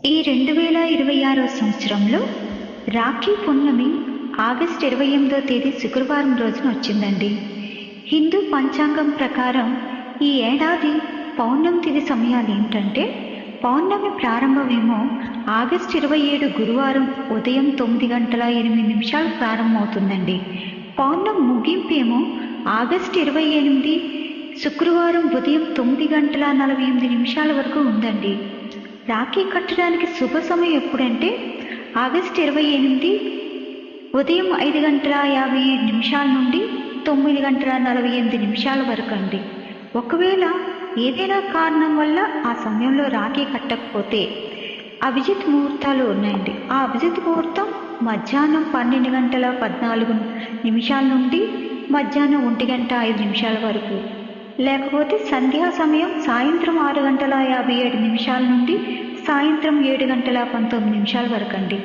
ఈ 2026 సంవత్సరంలో రాఖీ పున్నమి ఆగస్టు 28వ తేదీ శుక్రవారం రోజున వచ్చిందండి. హిందూ పంచాంగం ప్రకారం ఈ ఏడాది పౌర్ణమి తిథి సమయాలు ఏంటంటే, పౌర్ణమి ప్రారంభమేమో ఆగస్టు 27 గురువారం ఉదయం 9:08 ప్రారంభమవుతుందండి. పౌర్ణమి ముగింపు ఏమో ఆగస్టు 28 శుక్రవారం ఉదయం 9:48 వరకు ఉందండి. రాఖీ కట్టడానికి శుభ సమయం ఎప్పుడంటే ఆగస్టు 28 ఉదయం 5:57 నుండి 9:48 వరకు అండి. ఒకవేళ ఏదైనా కారణం వల్ల ఆ సమయంలో రాఖీ కట్టకపోతే అభిజిత్ ముహూర్తాలు ఉన్నాయండి. ఆ అభిజిత్ ముహూర్తం మధ్యాహ్నం 12:14 నుండి మధ్యాహ్నం 1:05 వరకు, లేకపోతే సంధ్యా సమయం సాయంత్రం 6:57 నుండి సాయంత్రం 7:19 వరకు అండి.